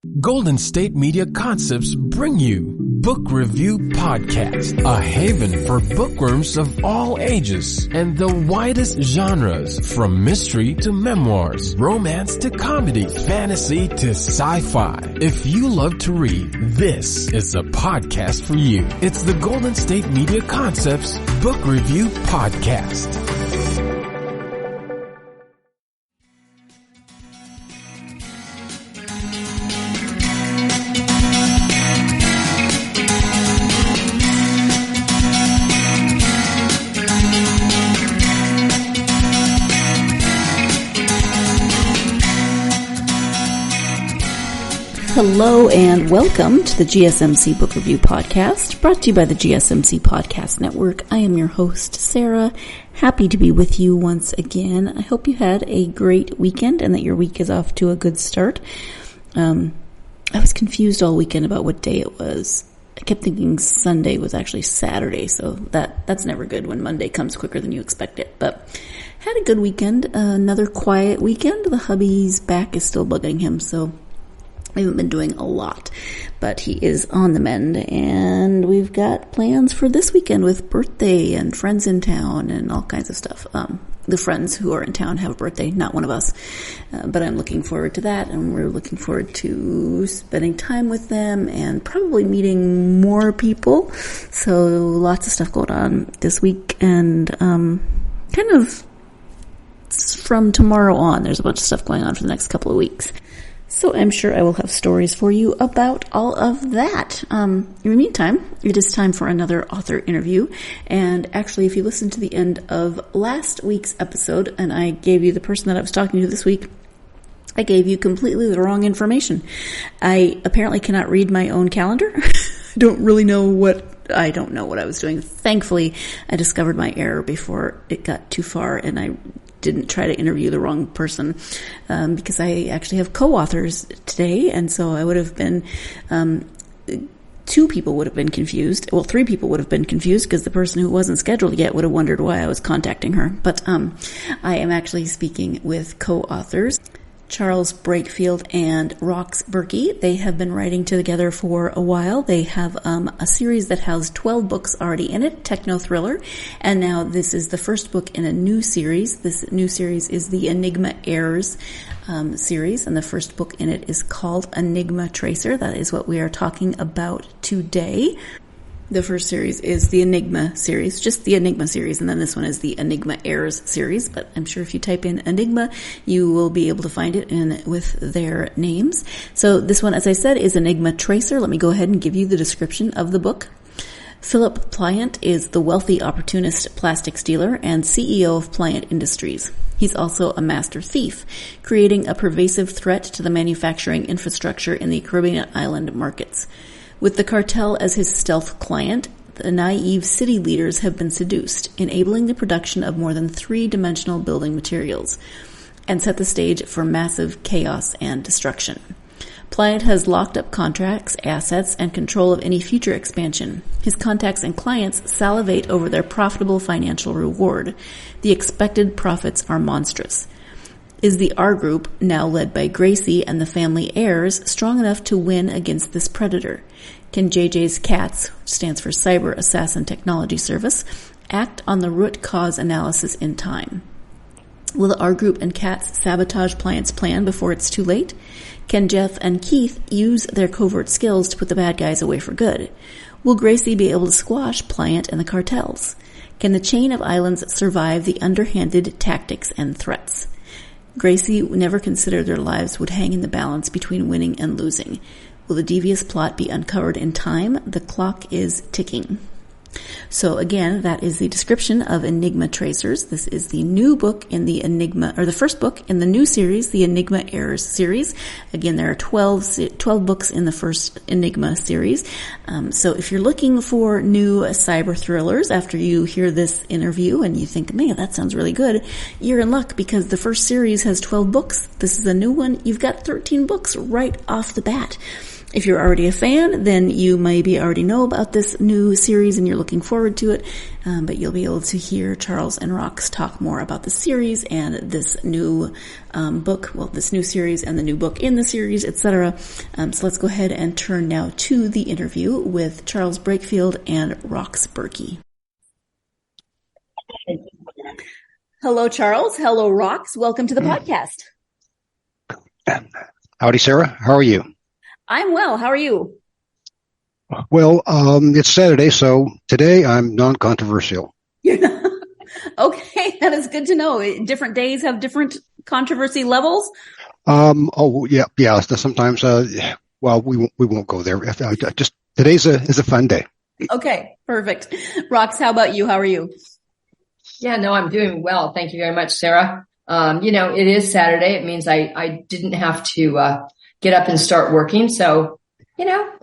Golden State Media Concepts bring you Book Review Podcast, a haven for bookworms of all ages and the widest genres, from mystery to memoirs, romance to comedy, fantasy to sci-fi. If you love to read, this is a podcast for you. It's the Golden State Media Concepts Book Review Podcast. Hello and welcome to the GSMC Book Review Podcast, brought to you by the GSMC Podcast Network. I am your host, Sarah. Happy to be with you once again. I hope you had a great weekend and that your week is off to a good start. I was confused all weekend about what day it was. I kept thinking Sunday was actually Saturday, so that's never good when Monday comes quicker than you expect it. But had a good weekend, another quiet weekend. The hubby's back is still bugging him, so I haven't been doing a lot, but he is on the mend, and we've got plans for this weekend with birthday and friends in town and all kinds of stuff. The friends who are in town have a birthday, not one of us, but I'm looking forward to that, and we're looking forward to spending time with them and probably meeting more people. So lots of stuff going on this week, and kind of from tomorrow on, there's a bunch of stuff going on for the next couple of weeks. So I'm sure I will have stories for you about all of that. In the meantime, it is time for another author interview. And actually, if you listen to the end of last week's episode, and I gave you the person that I was talking to this week, I gave you completely the wrong information. I apparently cannot read my own calendar. I don't know what I was doing. Thankfully, I discovered my error before it got too far, and I didn't try to interview the wrong person, because I actually have co-authors today, and so I would have been, 2 people would have been confused. Well, 3 people would have been confused because the person who wasn't scheduled yet would have wondered why I was contacting her. But I am actually speaking with co-authors, Charles Breakfield and Rox Burkey. They have been writing together for a while. They have a series that has 12 books already in it, techno thriller, and now this is the first book in a new series. This new series is the Enigma Heirs series, and the first book in it is called Enigma Tracer. That is what we are talking about today. The first series is the Enigma series, just the Enigma series, and then this one is the Enigma Heirs series, but I'm sure if you type in Enigma, you will be able to find it with their names. So this one, as I said, is Enigma Tracer. Let me go ahead and give you the description of the book. Philip Pliant is the wealthy opportunist plastics dealer and CEO of Pliant Industries. He's also a master thief, creating a pervasive threat to the manufacturing infrastructure in the Caribbean island markets. With the cartel as his stealth client, the naive city leaders have been seduced, enabling the production of more than 3-dimensional building materials, and set the stage for massive chaos and destruction. Pliant has locked up contracts, assets, and control of any future expansion. His contacts and clients salivate over their profitable financial reward. The expected profits are monstrous. Is the R Group, now led by Gracie and the family heirs, strong enough to win against this predator? Can JJ's CATS, stands for Cyber Assassin Technology Service, act on the root cause analysis in time? Will the R Group and CATS sabotage Pliant's plan before it's too late? Can Jeff and Keith use their covert skills to put the bad guys away for good? Will Gracie be able to squash Pliant and the cartels? Can the chain of islands survive the underhanded tactics and threats? Gracie never considered their lives would hang in the balance between winning and losing. Will the devious plot be uncovered in time? The clock is ticking. So again, that is the description of Enigma Tracers. This is the new book in the Enigma, or the first book in the new series, the Enigma Heirs series. Again, there are 12 books in the first Enigma series. So if you're looking for new cyber thrillers after you hear this interview and you think, man, that sounds really good, you're in luck because the first series has 12 books. This is a new one. You've got 13 books right off the bat. If you're already a fan, then you maybe already know about this new series and you're looking forward to it. But you'll be able to hear Charles and Rox talk more about the series and this new book, this new series and the new book in the series, etc. So let's go ahead and turn now to the interview with Charles Breakfield and Rox Burkey. Hello, Charles. Hello, Rox. Welcome to the podcast. Howdy, Sarah. How are you? I'm well. How are you? Well, it's Saturday, so today I'm non-controversial. Okay, that is good to know. Different days have different controversy levels. Yeah. Sometimes, we won't go there. Just today's is a fun day. Okay, perfect. Rox, how about you? How are you? Yeah, no, I'm doing well. Thank you very much, Sarah. It is Saturday. It means I didn't have to get up and start working. So, kind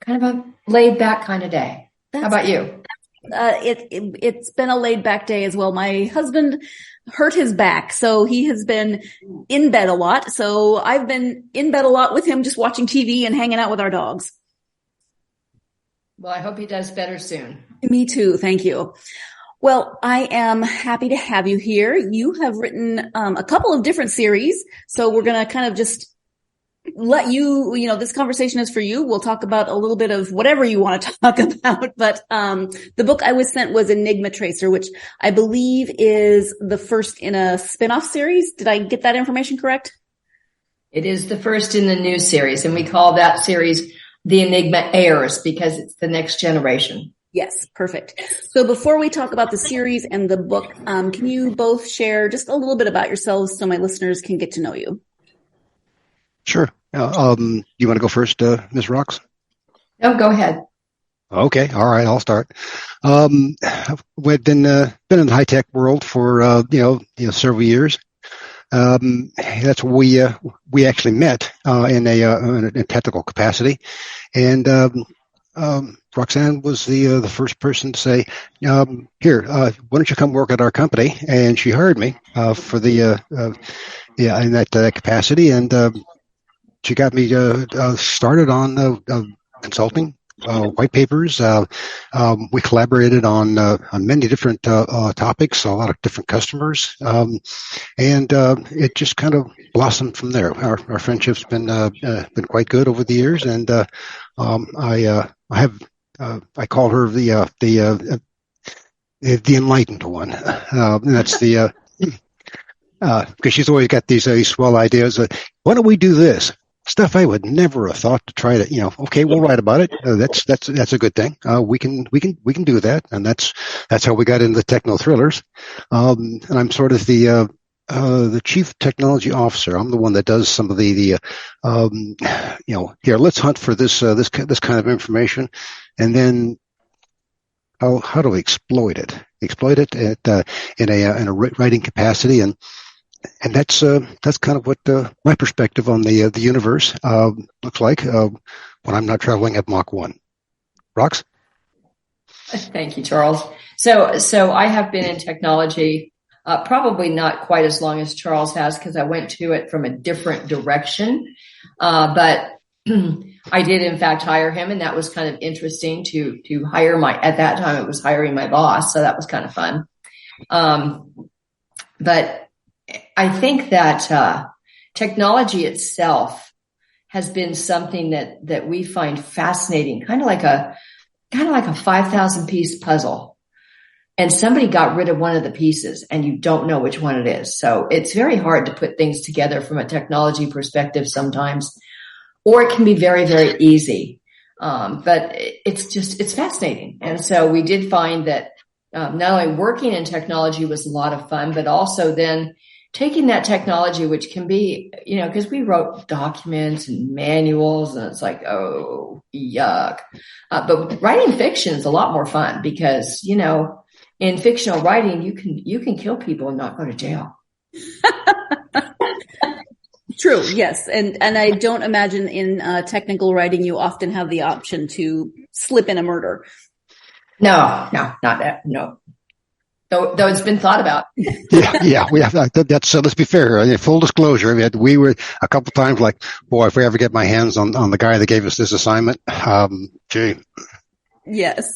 of a laid back kind of day. How about you? It's been a laid back day as well. My husband hurt his back, so he has been in bed a lot. So I've been in bed a lot with him, just watching TV and hanging out with our dogs. Well, I hope he does better soon. Me too. Thank you. Well, I am happy to have you here. You have written a couple of different series, so we're going to kind of just let you, this conversation is for you. We'll talk about a little bit of whatever you want to talk about, but the book I was sent was Enigma Tracer, which I believe is the first in a spin-off series. Did I get that information correct? It is the first in the new series, and we call that series The Enigma Heirs because it's the next generation. Yes, perfect. So before we talk about the series and the book, can you both share just a little bit about yourselves so my listeners can get to know you? Sure. You want to go first, Ms. Rox? No, go ahead. Okay. All right. I'll start. We've been in the high tech world for several years. That's where we actually met in a technical capacity, and Roxanne was the first person to say, "Here, why don't you come work at our company?" And she hired me for the in that capacity, and she got me started on consulting, white papers. We collaborated on many different topics, a lot of different customers, and it just kind of blossomed from there. Our friendship's been quite good over the years, and I call her the enlightened one. That's the because she's always got these swell ideas. Why don't we do this? Stuff I would never have thought to try to, okay, we'll write about it. That's a good thing. We can do that. And that's how we got into the techno thrillers. And I'm sort of the chief technology officer. I'm the one that does some of here, let's hunt for this kind of information. And then how do we exploit it? Exploit it in a writing capacity. And that's kind of what my perspective on the universe looks like when I'm not traveling at Mach 1. Rox? Thank you, Charles. So I have been in technology probably not quite as long as Charles has because I went to it from a different direction. But I did in fact hire him, and that was kind of interesting to hire at that time it was hiring my boss. So that was kind of fun. But I think that technology itself has been something that we find fascinating, kind of like a 5,000 piece puzzle. And somebody got rid of one of the pieces and you don't know which one it is. So it's very hard to put things together from a technology perspective sometimes, or it can be very, very easy. But it's fascinating. And so we did find that not only working in technology was a lot of fun, but also then taking that technology, which can be, because we wrote documents and manuals and it's like, oh, yuck. But writing fiction is a lot more fun because, in fictional writing, you can kill people and not go to jail. True. Yes. And I don't imagine in technical writing, you often have the option to slip in a murder. No, not that. No. though it's been thought about. Yeah, we have. That's let's be fair. I mean, full disclosure, we were a couple times like, boy, if we ever get my hands on the guy that gave us this assignment, gee. Yes.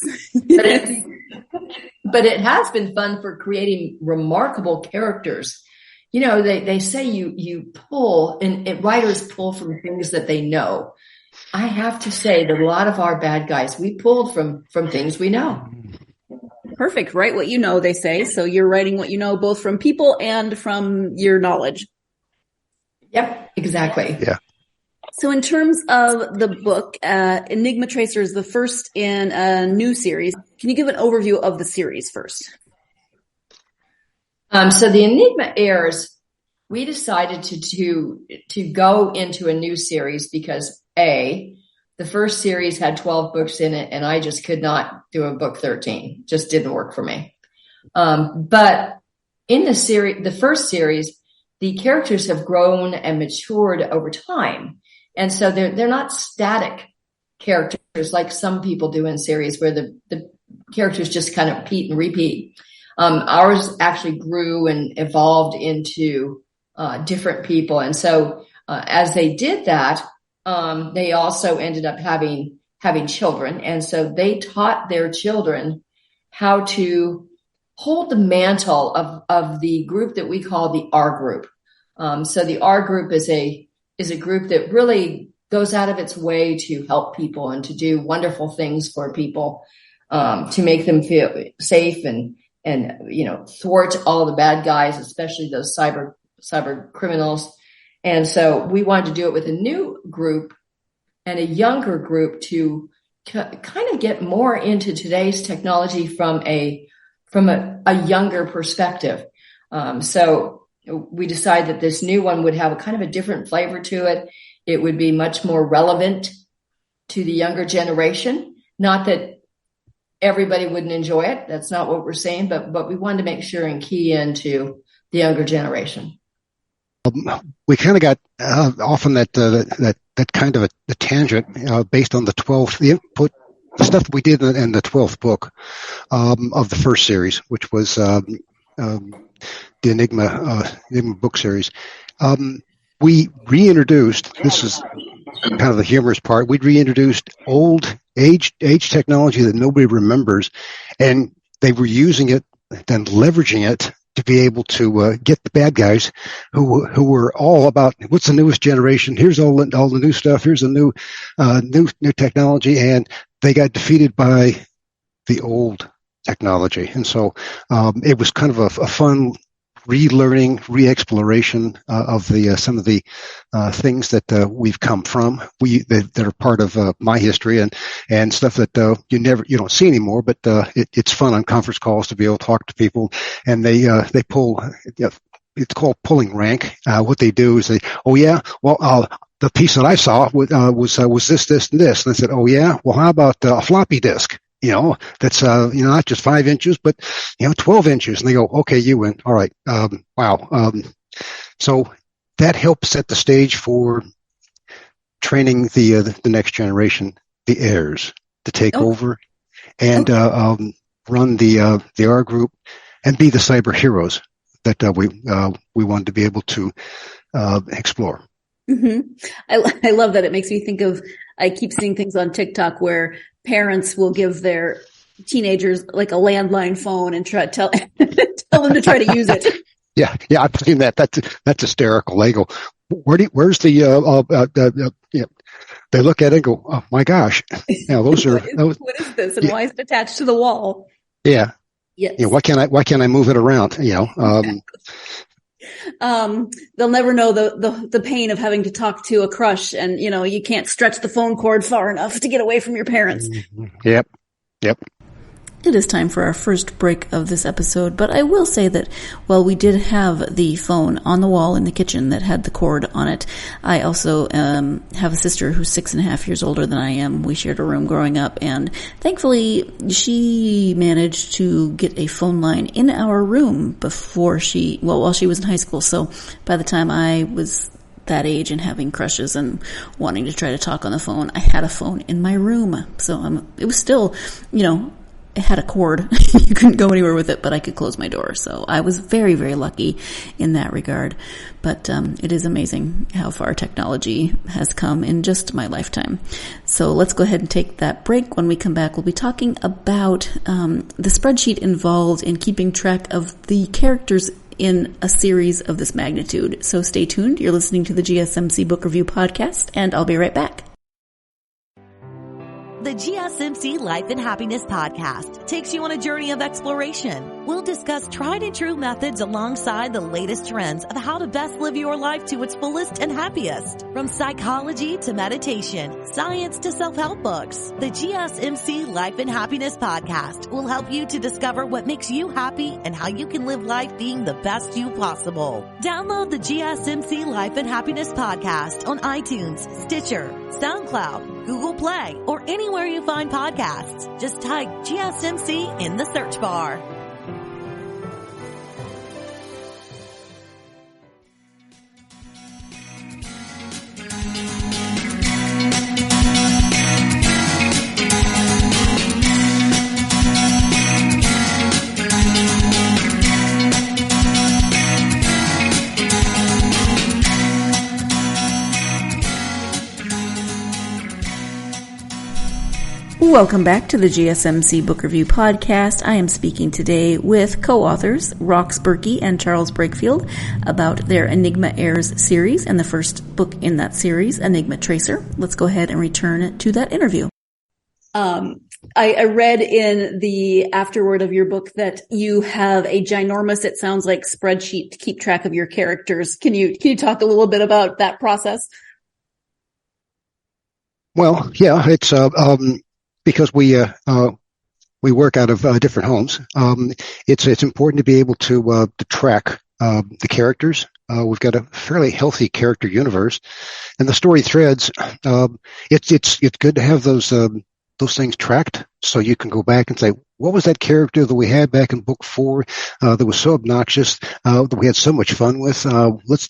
But it has been fun for creating remarkable characters. You know, they say you pull, and writers pull from things that they know. I have to say that a lot of our bad guys, we pulled from things we know. Perfect. Write what you know, they say. So you're writing what you know, both from people and from your knowledge. Yep, exactly. Yeah. So in terms of the book, Enigma Tracer is the first in a new series. Can you give an overview of the series first? So the Enigma Heirs, we decided to go into a new series because the first series had 12 books in it, and I just could not do a book 13. Just didn't work for me. But in the first series, the characters have grown and matured over time. And so they're not static characters like some people do in series where the characters just kind of repeat and repeat. Ours actually grew and evolved into different people. And so as they did that, they also ended up having children. And so they taught their children how to hold the mantle of the group that we call the R group. So the R group is a group that really goes out of its way to help people and to do wonderful things for people, to make them feel safe and thwart all the bad guys, especially those cyber criminals. And so we wanted to do it with a new group and a younger group to kind of get more into today's technology from a younger perspective. So we decided that this new one would have a kind of a different flavor to it. It would be much more relevant to the younger generation. Not that everybody wouldn't enjoy it. That's not what we're saying, but we wanted to make sure and key into the younger generation. We kind of got off on that kind of a tangent based on the stuff we did in the 12th book of the first series, which was the Enigma book series. We reintroduced, this is kind of the humorous part, we reintroduced old age technology that nobody remembers, and they were using it, then leveraging it to be able to get the bad guys who were all about what's the newest generation, here's all the new stuff, here's the new technology, and they got defeated by the old technology. And so it was kind of a fun relearning, re-exploration of some of the things that we've come from, that are part of my history and stuff that you don't see anymore. But it's fun on conference calls to be able to talk to people, and they pull. It's called pulling rank. What they do is the piece that I saw was this, and this. And I said, oh yeah, well how about a floppy disk? That's, not just 5 inches, but, 12 inches. And they go, okay, you win. All right. Wow. So that helps set the stage for training the next generation, the heirs, to take over and, run the R group and be the cyber heroes that, we wanted to be able to, explore. Mm-hmm. I love that. It makes me think of, I keep seeing things on TikTok where parents will give their teenagers like a landline phone and try to tell them to try to use it. Yeah, I've seen that. That's hysterical. They go, where's the they look at it and go, oh my gosh, those are what is this and why is it attached to the wall? Yeah. Yes. Why can't I move it around? They'll never know the pain of having to talk to a crush, and you can't stretch the phone cord far enough to get away from your parents. Yep. It is time for our first break of this episode, but I will say that while we did have the phone on the wall in the kitchen that had the cord on it, I also have a sister who's 6.5 years older than I am. We shared a room growing up, and thankfully she managed to get a phone line in our room while she was in high school. So by the time I was that age and having crushes and wanting to try to talk on the phone, I had a phone in my room. So it was still, it had a cord. You couldn't go anywhere with it, but I could close my door. So I was very, very lucky in that regard. But it is amazing how far technology has come in just my lifetime. So let's go ahead and take that break. When we come back, we'll be talking about the spreadsheet involved in keeping track of the characters in a series of this magnitude. So stay tuned. You're listening to the GSMC Book Review Podcast, and I'll be right back. The GSMC Life and Happiness Podcast takes you on a journey of exploration. We'll discuss tried and true methods alongside the latest trends of how to best live your life to its fullest and happiest. From psychology to meditation, science to self-help books, the GSMC Life and Happiness Podcast will help you to discover what makes you happy and how you can live life being the best you possible. Download the GSMC Life and Happiness Podcast on iTunes, Stitcher, SoundCloud, Google Play, or anywhere you find podcasts. Just type GSMC in the search bar. Welcome back to the GSMC Book Review Podcast. I am speaking today with co-authors Rox Burkey and Charles Breakfield about their Enigma Heirs series and the first book in that series, Enigma Tracer. Let's go ahead and return to that interview. I read in the afterword of your book that you have a ginormous, it sounds like, spreadsheet to keep track of your characters. Can you talk a little bit about that process? Well, yeah, it's because we work out of different homes. It's important to be able to track the characters. We've got a fairly healthy character universe, and the story threads. It's good to have those things tracked, so you can go back and say, what was that character that we had back in book 4 that was so obnoxious that we had so much fun with? Let's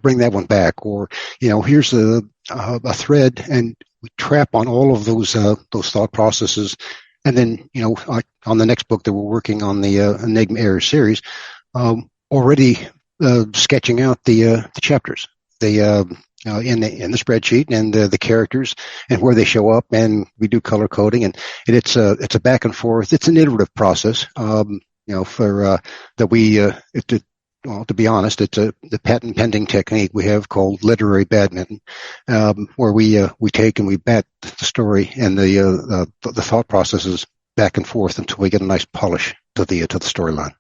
bring that one back, or here's a thread, and we trap on all of those thought processes, and then on the next book that we're working on, the Enigma Heirs series, already sketching out the chapters, in the spreadsheet, and the characters and where they show up, and we do color coding, and it's a back and forth. It's an iterative process, well, to be honest, it's the patent pending technique we have called literary badminton, where we take and we bat the story and the thought processes back and forth until we get a nice polish to the storyline.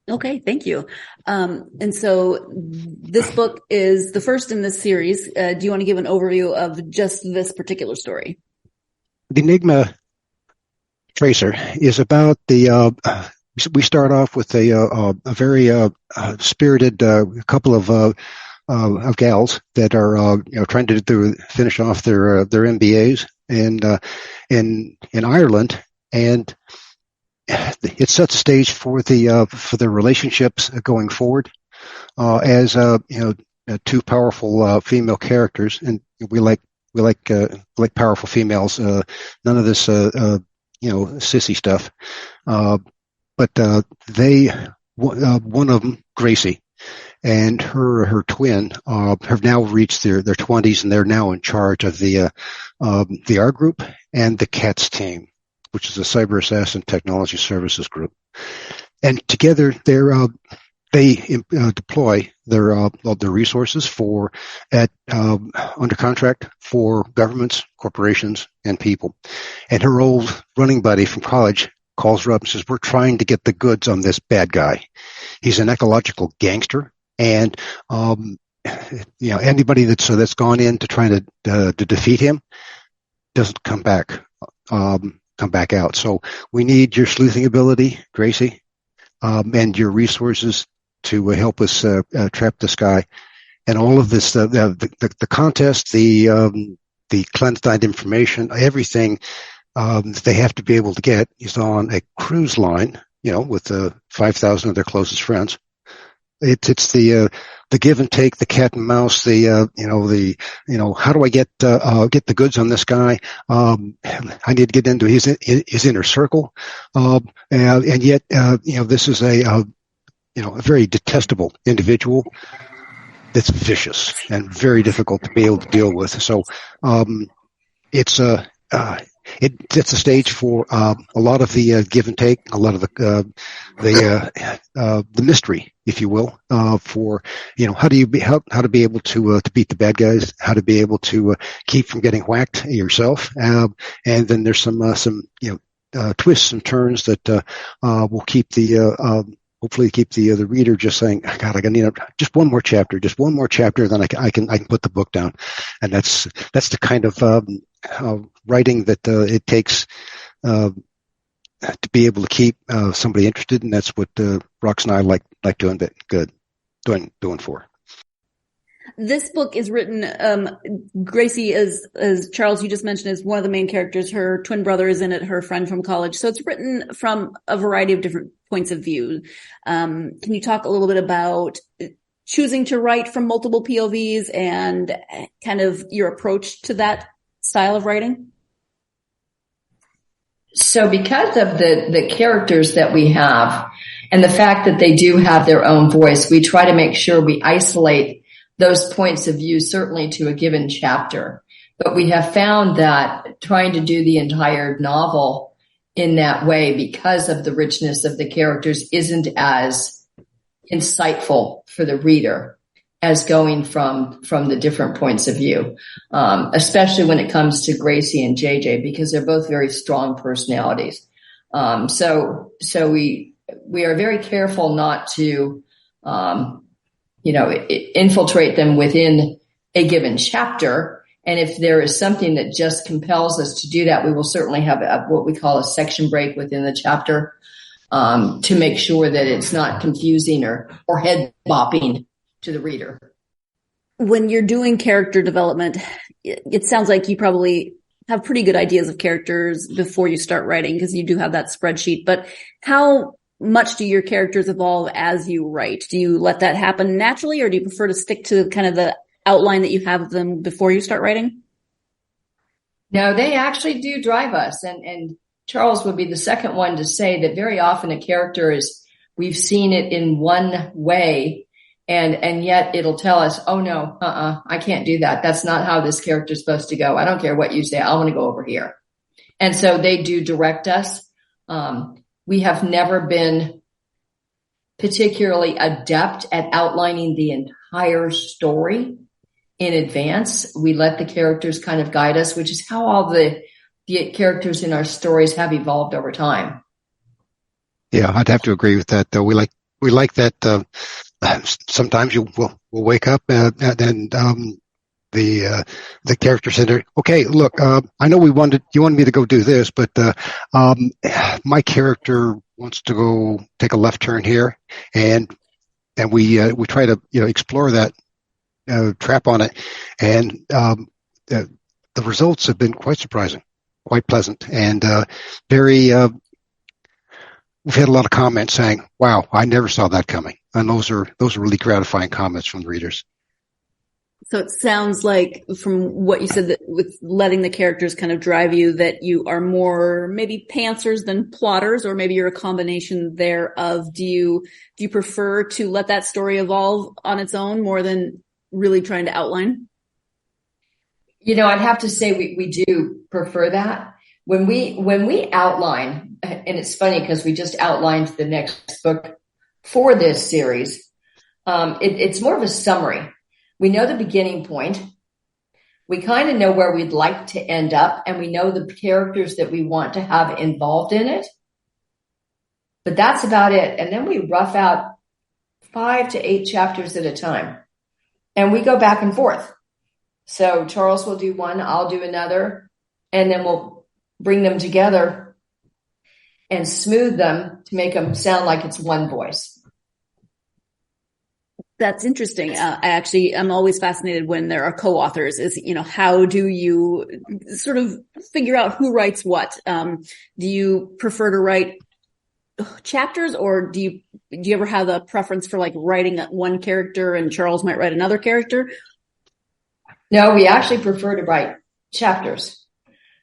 Okay, thank you. And so this book is the first in this series. Do you want to give an overview of just this particular story? The Enigma Tracer is about we start off with a very spirited couple of gals that are trying to finish off their MBAs in Ireland, and it sets the stage for their relationships going forward as two powerful female characters, and we like powerful females. None of this sissy stuff. But one of them, Gracie, and her twin have now reached their 20s, and they're now in charge of the art group and the CATS team, which is a cyber assassin technology services group. And together they deploy their resources under contract for governments, corporations, and people. And her old running buddy from college calls her up and says, we're trying to get the goods on this bad guy. He's an ecological gangster, and anybody that's gone in to try to defeat him doesn't come back out. So we need your sleuthing ability, Gracie, and your resources to help us trap this guy. And all of this, the contest, the clandestine information, everything they have to be able to get is on a cruise line, with 5,000 of their closest friends, it's the give and take, the cat and mouse, how do I get the goods on this guy? I need to get into his inner circle. And yet, this is a very detestable individual that's vicious and very difficult to be able to deal with. So, it sets the stage for a lot of the give and take, a lot of the mystery, if you will, for how to be able to beat the bad guys, how to be able to keep from getting whacked yourself, and then there's some twists and turns that will keep hopefully keep the reader just saying, God, I need just one more chapter, then I can put the book down, and that's the kind of writing that it takes to be able to keep somebody interested, and that's what Rox and I like doing for. This book is written, Gracie, as Charles, you just mentioned, is one of the main characters. Her twin brother is in it, her friend from college. So it's written from a variety of different points of view. Can you talk a little bit about choosing to write from multiple POVs and kind of your approach to that style of writing? So because of the characters that we have and the fact that they do have their own voice, we try to make sure we isolate those points of view, certainly to a given chapter. But we have found that trying to do the entire novel in that way, because of the richness of the characters, isn't as insightful for the reader as going from the different points of view, especially when it comes to Gracie and JJ, because they're both very strong personalities. So we are very careful not to, infiltrate them within a given chapter. And if there is something that just compels us to do that, we will certainly have what we call a section break within the chapter, to make sure that it's not confusing or head bopping to the reader. When you're doing character development, it sounds like you probably have pretty good ideas of characters before you start writing, because you do have that spreadsheet. But how much do your characters evolve as you write? Do you let that happen naturally, or do you prefer to stick to kind of the outline that you have of them before you start writing? No, they actually do drive us. And Charles would be the second one to say that very often a character we've seen it in one way, and yet it'll tell us, oh no, I can't do that. That's not how this character is supposed to go. I don't care what you say. I want to go over here. And so they do direct us. We have never been particularly adept at outlining the entire story in advance. We let the characters kind of guide us, which is how all the characters in our stories have evolved over time. Yeah, I'd have to agree with that, though. We like that. Sometimes we'll wake up and the character said, okay, look, I know you wanted me to go do this, but my character wants to go take a left turn here, and we try to explore that trap on it, and the results have been quite surprising, quite pleasant, and very. We've had a lot of comments saying, "Wow, I never saw that coming," and those are really gratifying comments from the readers. So it sounds like, from what you said, that with letting the characters kind of drive you, that you are more maybe pantsers than plotters, or maybe you're a combination thereof. Do you prefer to let that story evolve on its own more than really trying to outline? I'd have to say we do prefer that. When we outline, and it's funny because we just outlined the next book for this series, it's more of a summary. We know the beginning point. We kind of know where we'd like to end up, and we know the characters that we want to have involved in it. But that's about it. And then we rough out 5 to 8 chapters at a time, and we go back and forth. So Charles will do one, I'll do another, and then we'll bring them together and smooth them to make them sound like it's one voice. That's interesting. I'm always fascinated when there are co-authors. How do you sort of figure out who writes what? Do you prefer to write chapters, or do you ever have a preference for like writing one character and Charles might write another character? No, we actually prefer to write chapters.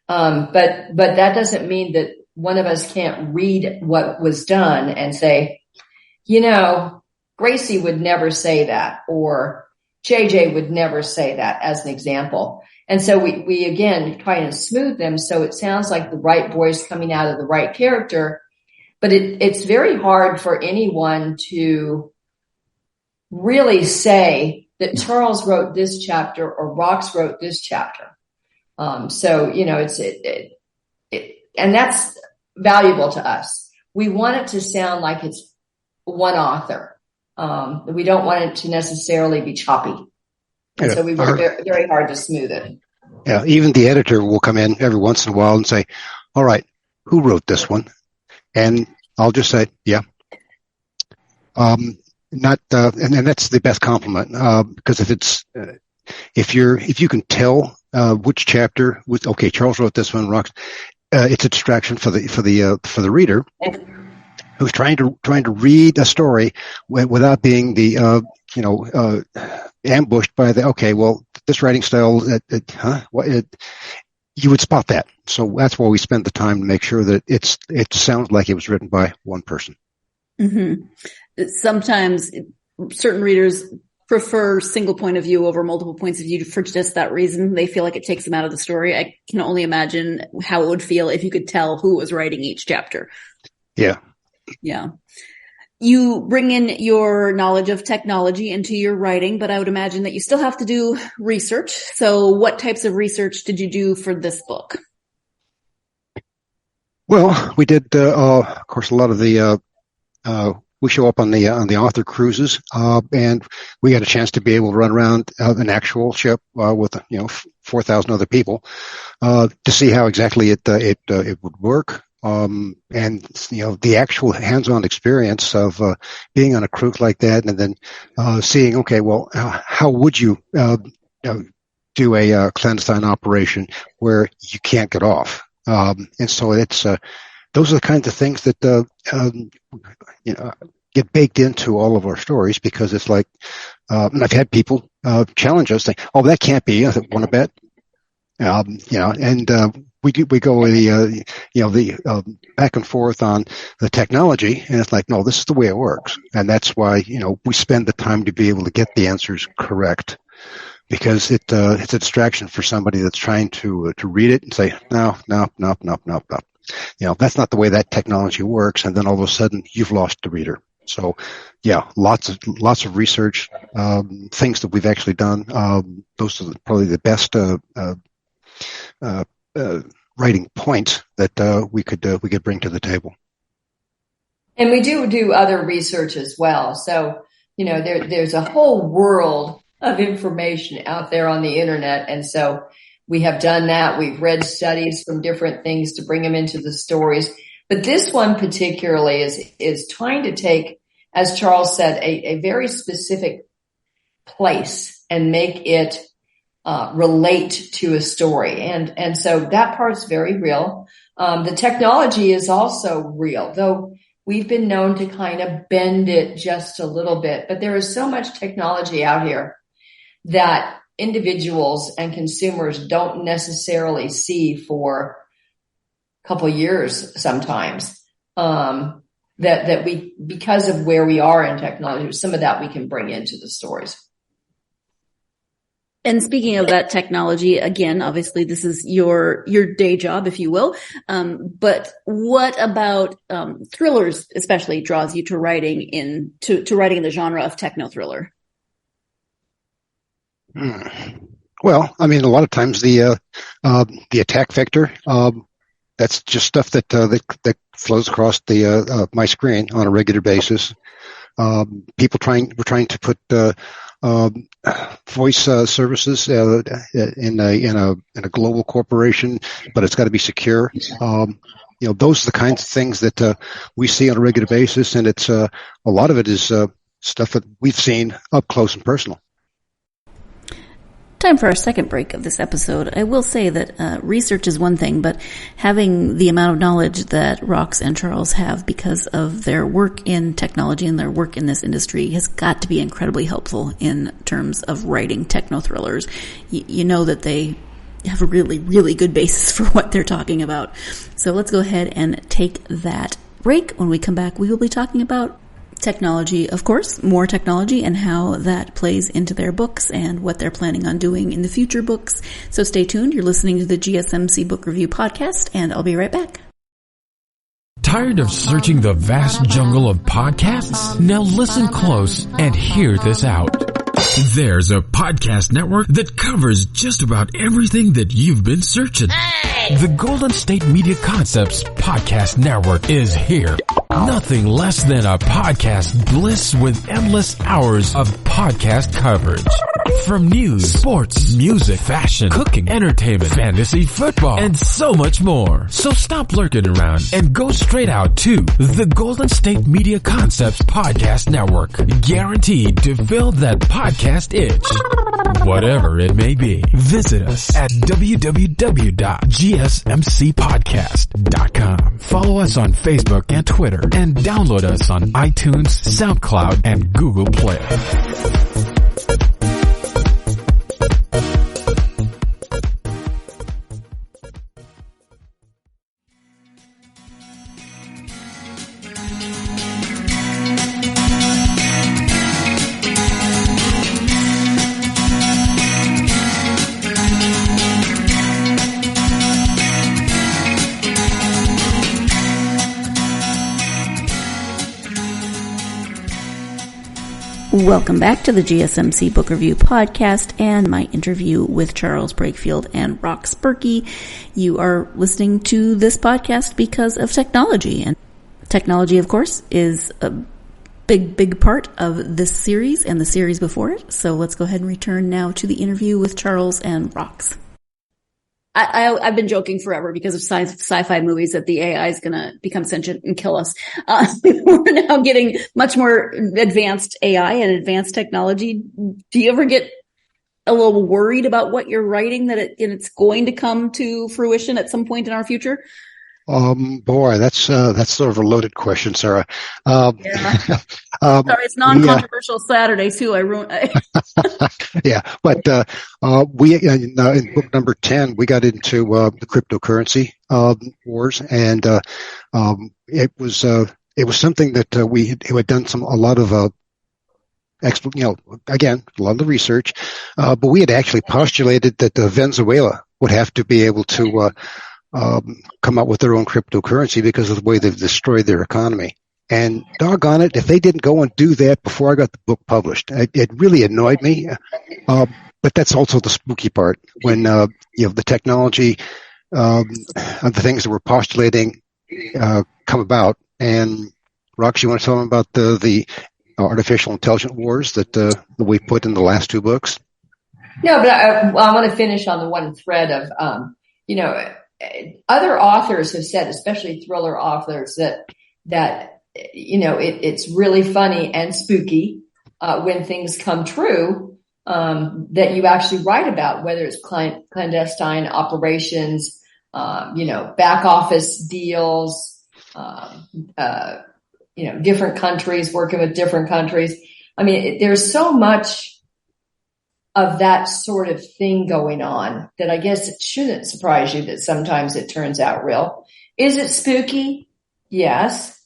But that doesn't mean that one of us can't read what was done and say, Gracie would never say that, or JJ would never say that, as an example. And so we again try and smooth them so it sounds like the right voice coming out of the right character. But it's very hard for anyone to really say that Charles wrote this chapter or Rox wrote this chapter. And that's valuable to us. We want it to sound like it's one author. We don't want it to necessarily be choppy. And so we work very hard to smooth it. Yeah, even the editor will come in every once in a while and say, all right, who wrote this one? And I'll just say, yeah. And that's the best compliment, because if you can tell which chapter was okay, Charles wrote this one, Rox, it's a distraction for the reader who's trying to read a story without being ambushed by this writing style. You would spot that. So that's why we spend the time to make sure that it sounds like it was written by one person. Mm-hmm. Sometimes certain readers prefer single point of view over multiple points of view for just that reason. They feel like it takes them out of the story. I can only imagine how it would feel if you could tell who was writing each chapter. Yeah. Yeah. You bring in your knowledge of technology into your writing, but I would imagine that you still have to do research. So what types of research did you do for this book? Well, we did, of course, a lot of the, we show up on the author cruises, and we had a chance to be able to run around an actual ship, with, 4,000 other people, to see how exactly it would work. And the actual hands-on experience of being on a cruise like that, and then seeing, okay, well, how would you do a clandestine operation where you can't get off? And so it's those are the kinds of things that get baked into all of our stories, because it's like, and I've had people challenge us, saying, "Oh, that can't be." I said, "Want to bet?" We go the back and forth on the technology, and it's like, no, this is the way it works, and that's why we spend the time to be able to get the answers correct, because it's a distraction for somebody that's trying to read it and say, no, that's not the way that technology works, and then all of a sudden you've lost the reader. So, yeah, lots of research, things that we've actually done. Those are probably the best writing points that we could bring to the table. And we do other research as well. So, there's a whole world of information out there on the internet. And so we have done that. We've read studies from different things to bring them into the stories. But this one particularly is trying to take, as Charles said, a very specific place and make it relate to a story. And so that part's very real. The technology is also real, though we've been known to kind of bend it just a little bit. But there is so much technology out here that individuals and consumers don't necessarily see for a couple of years sometimes. That we, because of where we are in technology, some of that we can bring into the stories. And speaking of that technology, again, obviously this is your day job, if you will. But what about thrillers especially draws you to writing in the genre of techno thriller? Well, I mean, a lot of times the attack vector, that's just stuff that flows across my screen on a regular basis. We're trying to put voice services in a global corporation, but it's got to be secure. Those are the kinds of things that we see on a regular basis, and it's a lot of it is stuff that we've seen up close and personal. time for our second break of this episode. I will say that research is one thing, but having the amount of knowledge that Rox and Charles have because of their work in technology and their work in this industry has got to be incredibly helpful in terms of writing techno thrillers. You know that they have a really, really good basis for what they're talking about. So let's go ahead and take that break. When we come back, we will be talking about technology, of course, more technology and how that plays into their books and what they're planning on doing in the future books. So stay tuned. You're listening to the GSMC Book Review Podcast, and I'll be right back. Tired of searching the vast jungle of podcasts? Now listen close and hear this out. There's a podcast network that covers just about everything that you've been searching. The Golden State Media Concepts Podcast Network is here. Nothing less than a podcast bliss with endless hours of podcast coverage. From news, sports, music, fashion, cooking, entertainment, fantasy, football, and so much more. So stop lurking around and go straight out to the Golden State Media Concepts Podcast Network. Guaranteed to fill that podcast itch. Whatever it may be. Visit us at www.gsmcpodcast.com. Follow us on Facebook and Twitter, and download us on iTunes, SoundCloud, and Google Play. Welcome back to the GSMC Book Review Podcast and my interview with Charles Breakfield and Rox Burkey. You are listening to this podcast because of technology. And technology, of course, is a big part of this series and the series before it. So let's go ahead and return now to the interview with Charles and Rox. I've been joking forever because of sci-fi movies that the AI is going to become sentient and kill us. We're now getting much more advanced AI and advanced technology. Do you ever get a little worried about what you're writing, that it's going to come to fruition at some point in our future? Boy, that's sort of a loaded question, Sarah. Yeah. Sorry, it's non-controversial Saturday too. I ruined. Yeah, but we in book number 10 we got into the cryptocurrency wars, and it was something that we had done a lot of research, but we had actually postulated that Venezuela would have to be able to come up with their own cryptocurrency because of the way they've destroyed their economy. And doggone it, if they didn't go and do that before I got the book published, it really annoyed me. But that's also the spooky part when, the technology, the things that we're postulating, come about. And Rox, you want to tell them about the artificial intelligence wars that we put in the last two books? No, but I want to finish on the one thread of, other authors have said, especially thriller authors, that it's really funny and spooky when things come true that you actually write about, whether it's clandestine operations, back office deals, different countries working with different countries. I mean, there's so much of that sort of thing going on that I guess it shouldn't surprise you that sometimes it turns out real. Is it spooky? Yes.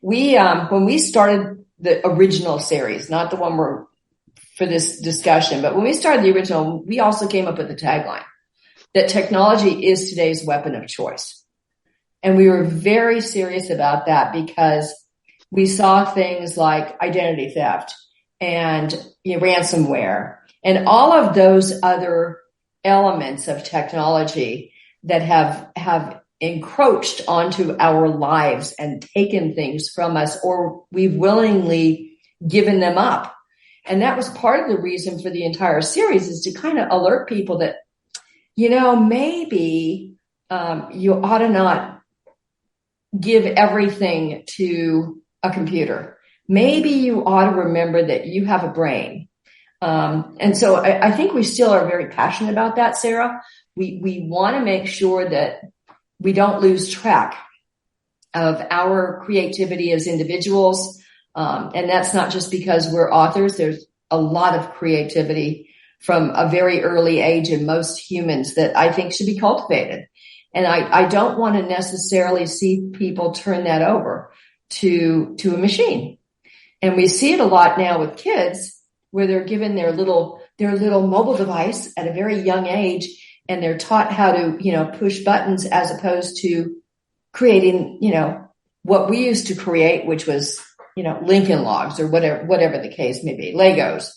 We, when we started the original series, not the one we're for this discussion, but when we started the original, we also came up with the tagline that technology is today's weapon of choice. And we were very serious about that because we saw things like identity theft and ransomware and all of those other elements of technology that have encroached onto our lives and taken things from us, or we've willingly given them up. And that was part of the reason for the entire series, is to kind of alert people that, maybe you ought to not give everything to a computer. Maybe you ought to remember that you have a brain. And so I think we still are very passionate about that, Sarah. We want to make sure that we don't lose track of our creativity as individuals. And that's not just because we're authors. There's a lot of creativity from a very early age in most humans that I think should be cultivated. And I don't want to necessarily see people turn that over to a machine. And we see it a lot now with kids where they're given their little mobile device at a very young age, and they're taught how to, push buttons as opposed to creating, what we used to create, which was, Lincoln Logs or whatever the case may be, Legos.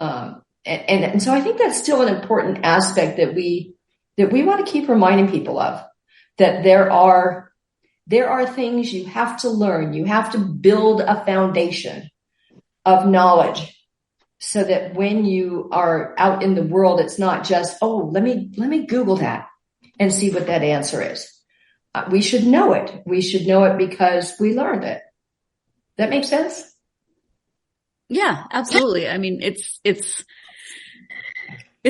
And so I think that's still an important aspect that we want to keep reminding people of, that there are things you have to learn. You have to build a foundation of knowledge so that when you are out in the world, it's not just, let me Google that and see what that answer is. We should know it. We should know it because we learned it. That makes sense? Yeah, absolutely. I mean, it's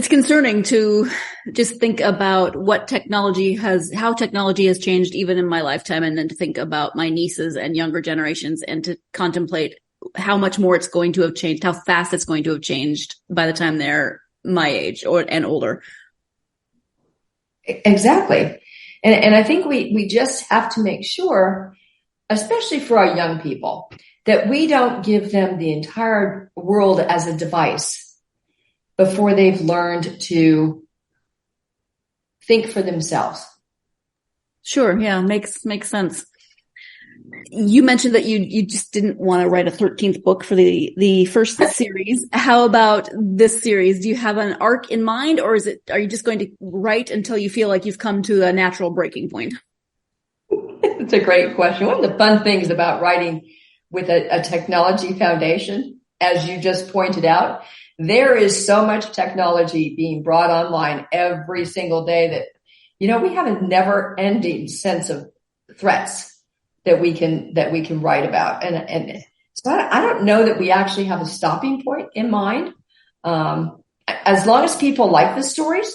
concerning to just think about how technology has changed even in my lifetime, and then to think about my nieces and younger generations and to contemplate how much more it's going to have changed, how fast it's going to have changed by the time they're my age and older. Exactly. And I think we just have to make sure, especially for our young people, that we don't give them the entire world as a device before they've learned to think for themselves. Sure. Yeah. Makes sense. You mentioned that you just didn't want to write a 13th book for the first series. How about this series? Do you have an arc in mind, or are you just going to write until you feel like you've come to a natural breaking point? It's a great question. One of the fun things about writing with a technology foundation, as you just pointed out, there is so much technology being brought online every single day that, we have a never ending sense of threats that we can write about. And so I don't know that we actually have a stopping point in mind. As long as people like the stories,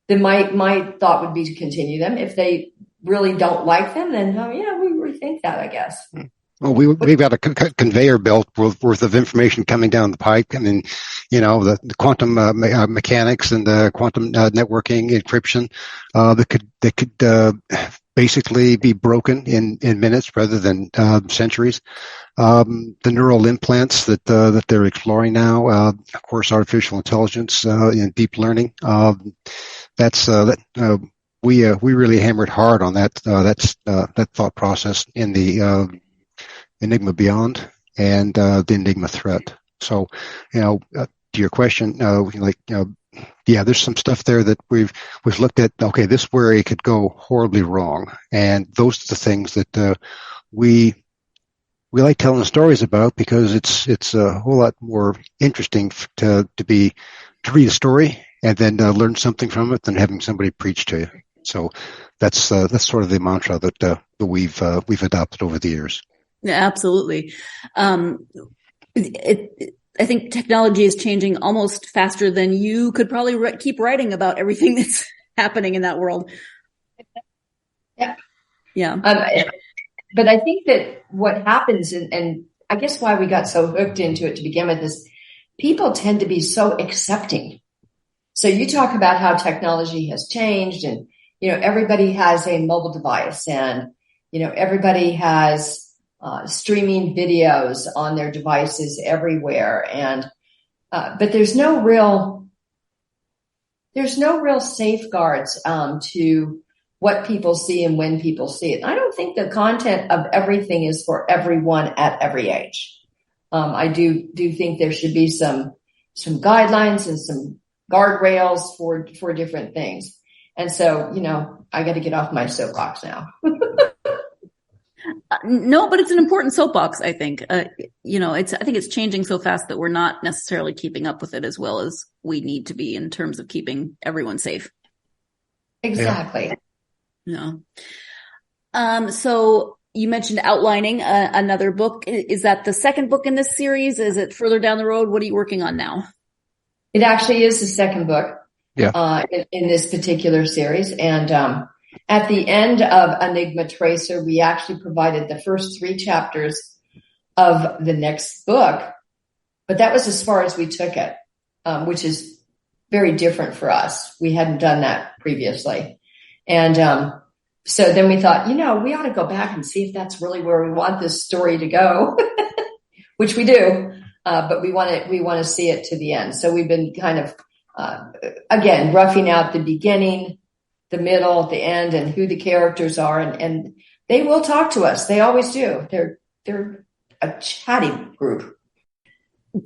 then my thought would be to continue them. If they really don't like them, then we rethink that, I guess. Well, we've got a conveyor belt worth of information coming down the pipe. I mean, the quantum mechanics and the quantum networking encryption that could basically be broken in minutes rather than centuries. The neural implants that they're exploring now, of course, artificial intelligence and deep learning. We really hammered hard on that thought process in the Enigma Beyond and the Enigma Threat. So, to your question, there's some stuff there that we've looked at. Okay, this is where it could go horribly wrong, and those are the things that we like telling stories about, because it's a whole lot more interesting to read a story and then learn something from it than having somebody preach to you. So that's sort of the mantra that we've adopted over the years. Yeah, absolutely. I think technology is changing almost faster than you could probably keep writing about everything that's happening in that world. Yeah. Yeah. But I think that what happens, and I guess why we got so hooked into it to begin with, is people tend to be so accepting. So you talk about how technology has changed, and, everybody has a mobile device, and, everybody has streaming videos on their devices everywhere. And, but there's no real safeguards, to what people see and when people see it. I don't think the content of everything is for everyone at every age. I do think there should be some guidelines and some guardrails for different things. And so, I got to get off my soapbox now. No, but it's an important soapbox, I think. I think it's changing so fast that we're not necessarily keeping up with it as well as we need to be in terms of keeping everyone safe. Exactly. Yeah. So you mentioned outlining another book. Is that the second book in this series? Is it further down the road? What are you working on now? It actually is the second book. Yeah. In this particular series. And at the end of Enigma Tracer, we actually provided the first 3 chapters of the next book. But that was as far as we took it, which is very different for us. We hadn't done that previously. And so then we thought, we ought to go back and see if that's really where we want this story to go, which we do. But we want to see it to the end. So we've been kind of again, roughing out the beginning, the middle, the end, and who the characters are. And they will talk to us. They always do. They're a chatty group.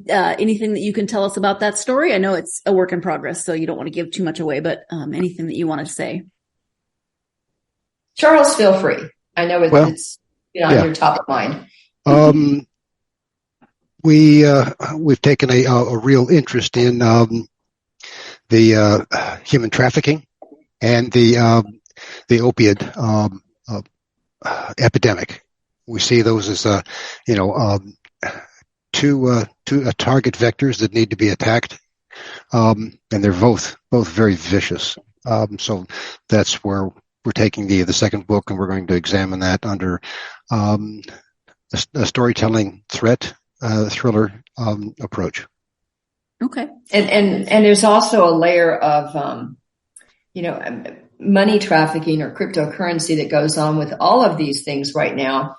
Anything that you can tell us about that story? I know it's a work in progress, so you don't want to give too much away, but anything that you want to say? Charles, feel free. I know it's on your top of mind. We've taken a real interest in the human trafficking and the opiate epidemic. We see those as two target vectors that need to be attacked, and they're both very vicious. So that's where we're taking the second book, and we're going to examine that under a storytelling thriller approach. Okay. And there's also a layer of, money trafficking or cryptocurrency that goes on with all of these things right now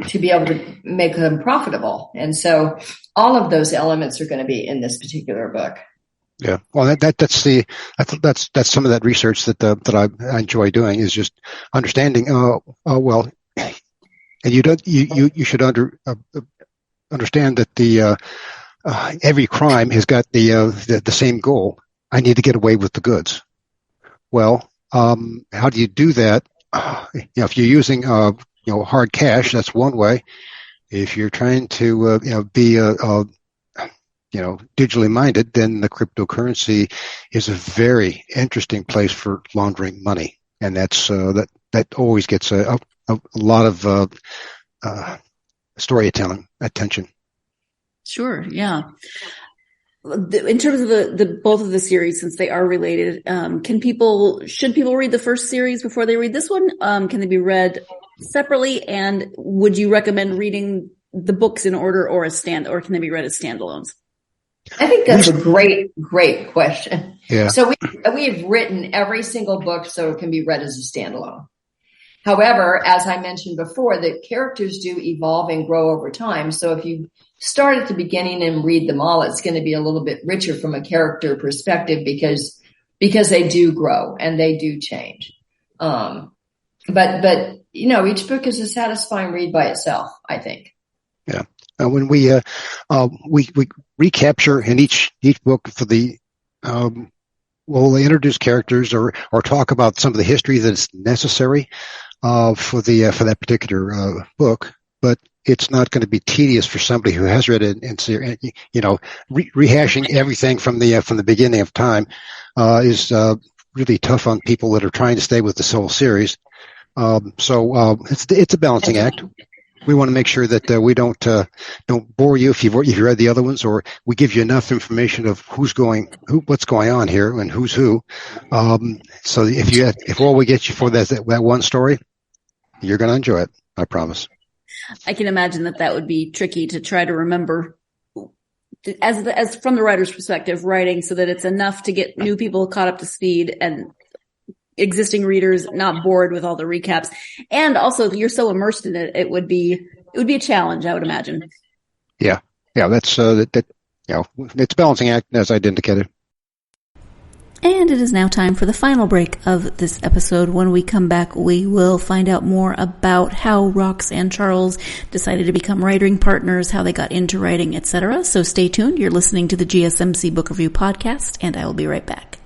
to be able to make them profitable. And so all of those elements are going to be in this particular book. Yeah. Well, that's some of that research that I enjoy doing, is just understanding, and you should understand that every crime has got the same goal. I need to get away with the goods. Well, how do you do that? If you're using hard cash, that's one way. If you're trying to be digitally minded, then the cryptocurrency is a very interesting place for laundering money, and that's that always gets a lot of storytelling attention. Sure. Yeah. In terms of the both of the series, since they are related, should people read the first series before they read this one? Can they be read separately? And would you recommend reading the books in order or can they be read as standalones? I think that's a great question. Yeah. So we've written every single book so it can be read as a standalone. However, as I mentioned before, the characters do evolve and grow over time. So if you start at the beginning and read them all, it's going to be a little bit richer from a character perspective because they do grow and they do change. But each book is a satisfying read by itself, I think. Yeah. When we recapture in each book for we'll introduce characters or talk about some of the history that's necessary for that particular book, but it's not going to be tedious for somebody who has read it and rehashing everything from the beginning of time is really tough on people that are trying to stay with the whole series. So it's a balancing act. We want to make sure that we don't bore you if you've read the other ones, or we give you enough information of what's going on here and who's who. So if all we get you for that one story, you're going to enjoy it. I promise. I can imagine that would be tricky to try to remember, as from the writer's perspective, writing so that it's enough to get new people caught up to speed and existing readers not bored with all the recaps. And also, you're so immersed in it, it would be a challenge, I would imagine. Yeah. That's it's a balancing act, as I'd indicated. And it is now time for the final break of this episode. When we come back, we will find out more about how Rox and Charles decided to become writing partners, how they got into writing, etc. So stay tuned. You're listening to the GSMC Book Review Podcast, and I will be right back.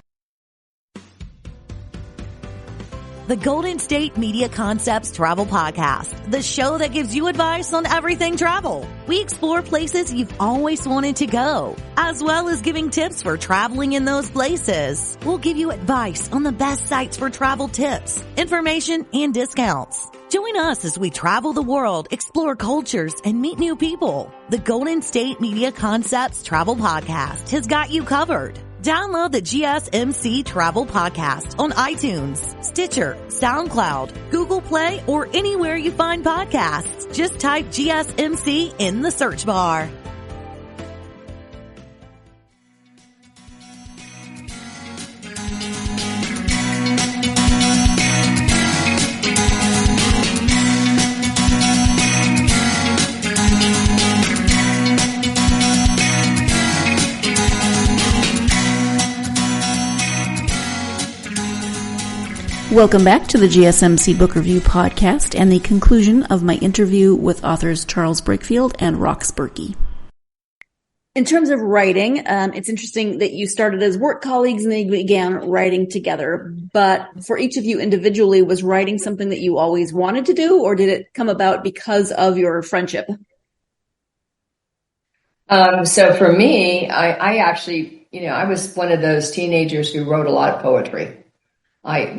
The Golden State Media Concepts Travel Podcast, the show that gives you advice on everything travel. We explore places you've always wanted to go, as well as giving tips for traveling in those places. We'll give you advice on the best sites for travel tips, information, and discounts. Join us as we travel the world, explore cultures, and meet new people. The Golden State Media Concepts Travel Podcast has got you covered. Download the GSMC Travel Podcast on iTunes, Stitcher, SoundCloud, Google Play, or anywhere you find podcasts. Just type GSMC in the search bar. Welcome back to the GSMC Book Review Podcast and the conclusion of my interview with authors Charles Breakfield and Rox Burkey. In terms of writing, it's interesting that you started as work colleagues and they began writing together. But for each of you individually, was writing something that you always wanted to do, or did it come about because of your friendship? So for me, I actually, I was one of those teenagers who wrote a lot of poetry. I,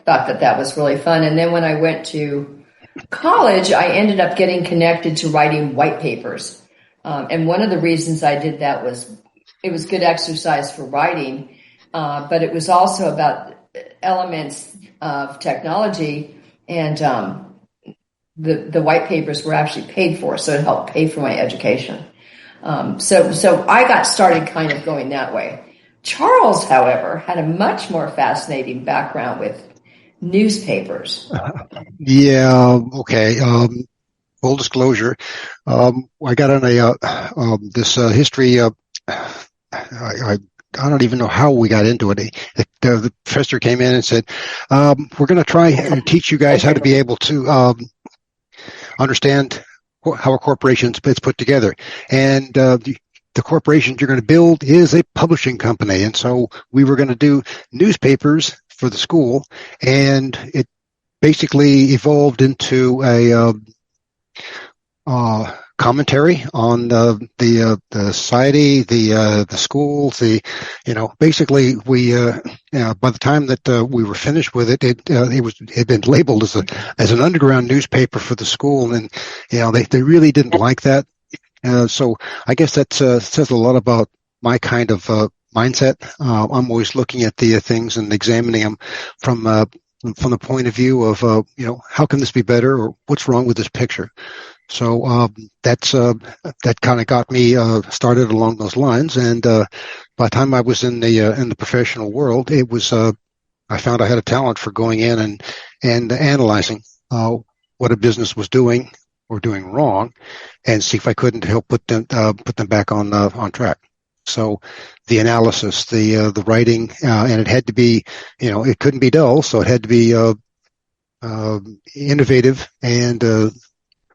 thought that was really fun. And then when I went to college, I ended up getting connected to writing white papers. And one of the reasons I did that was it was good exercise for writing, but it was also about elements of technology. And the white papers were actually paid for, so it helped pay for my education. So I got started kind of going that way. Charles, however, had a much more fascinating background with newspapers. Okay. Full disclosure, I got on this history. I don't even know how we got into it. The professor came in and said, "We're going to try and teach you guys how to be able to understand how a corporation is put together." And the corporation you're going to build is a publishing company. And so we were going to do newspapers for the school, and it basically evolved into a commentary on the society, the schools, basically we by the time that we were finished with it had been labeled as an underground newspaper for the school, and they really didn't like that. So I guess that says a lot about my kind of mindset. I'm always looking at the things and examining them from the point of view of how can this be better, or what's wrong with this picture. So that kind of got me started along those lines. And by the time I was in the professional world, it was I found I had a talent for going in and analyzing what a business was doing or doing wrong, and see if I couldn't help put them back on track. So the analysis, the writing, and it had to be, it couldn't be dull, so it had to be innovative, and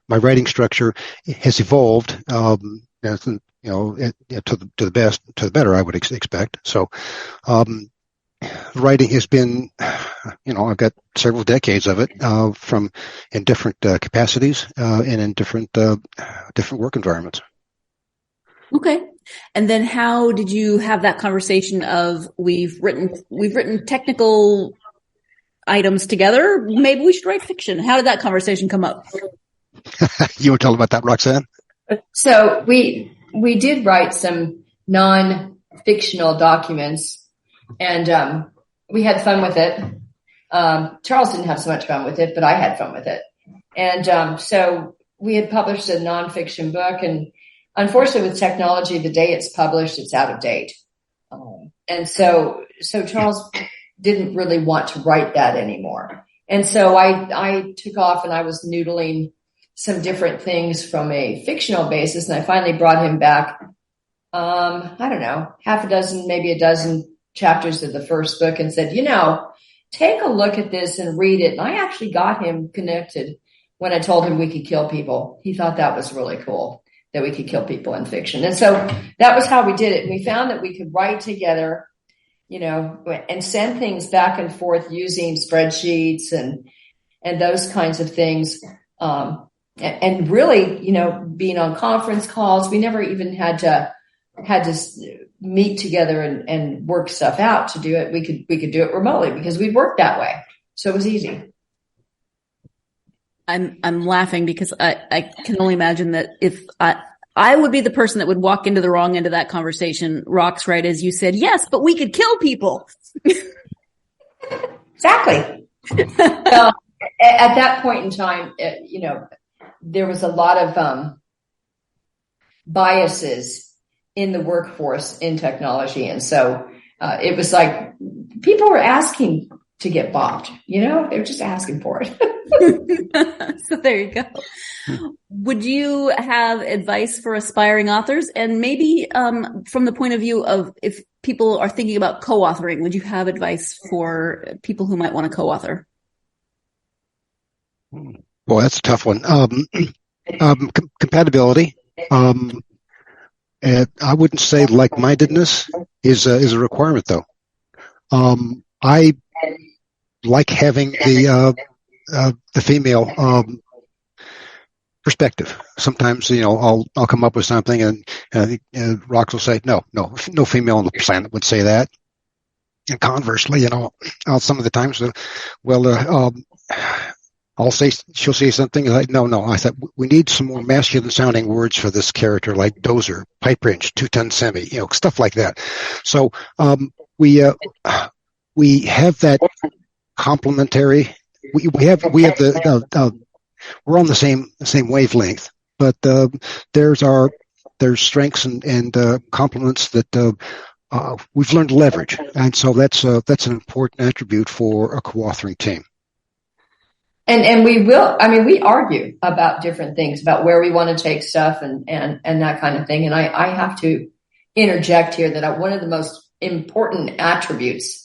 my writing structure has evolved, to the better, I would expect. So writing has been, I've got several decades of it, from in different capacities, and in different work environments. Okay. And then how did you have that conversation of we've written technical items together, maybe we should write fiction? How did that conversation come up? You want to tell about that, Roxanne? So we did write some non-fictional documents, and we had fun with it. Charles didn't have so much fun with it, but I had fun with it. And so we had published a nonfiction book, and unfortunately with technology, the day it's published, it's out of date. And so Charles didn't really want to write that anymore. And so I took off and I was noodling some different things from a fictional basis. And I finally brought him back, I don't know, half a dozen, maybe a dozen chapters of the first book, and said, take a look at this and read it. And I actually got him connected when I told him we could kill people. He thought that was really cool, that we could kill people in fiction. And so that was how we did it. We found that we could write together, and send things back and forth using spreadsheets and those kinds of things. And really, being on conference calls, we never even had to meet together and work stuff out to do it. We could do it remotely because we'd worked that way. So it was easy. I'm laughing because I can only imagine that if I would be the person that would walk into the wrong end of that conversation. Rox, right? As you said, yes, but we could kill people. Exactly. So, at that point in time, there was a lot of biases in the workforce in technology. And so it was like people were asking to get bopped, they were just asking for it. So there you go. Would you have advice for aspiring authors? And maybe from the point of view of if people are thinking about co-authoring, would you have advice for people who might want to co-author? Well, that's a tough one. Compatibility. And I wouldn't say like-mindedness is a requirement, though. I like having the female perspective. Sometimes, I'll come up with something, and Rox will say, no female on the planet would say that. And conversely, some of the times, she'll say something like, no. I thought we need some more masculine sounding words for this character, like dozer, pipe wrench, 2-ton semi, stuff like that. So, we have that complementary. We have we're on the same wavelength, but there's strengths and complements that we've learned to leverage, and so that's an important attribute for a co-authoring team. And we argue about different things, about where we want to take stuff and that kind of thing. And I have to interject here that one of the most important attributes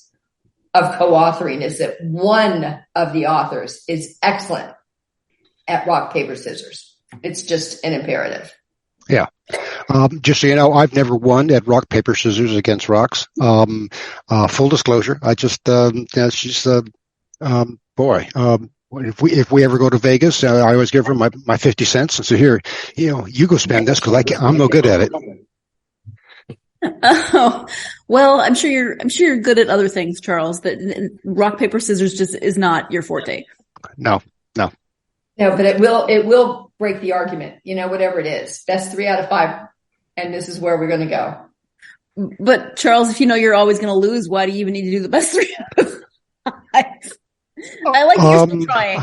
of co-authoring is that one of the authors is excellent at rock, paper, scissors. It's just an imperative. Yeah. Just so you know, I've never won at rock, paper, scissors against Rox. Full disclosure, I just, she's, if we ever go to Vegas, I always give her my 50 cents and say, here, you go spend this because I'm no good at it. Oh, well, I'm sure you're good at other things, Charles, but rock, paper, scissors just is not your forte. No. No, but it will break the argument, whatever it is. Best 3 out of 5. And this is where we're going to go. But Charles, if you're always going to lose, why do you even need to do the best 3 out of 5? I like you're still trying.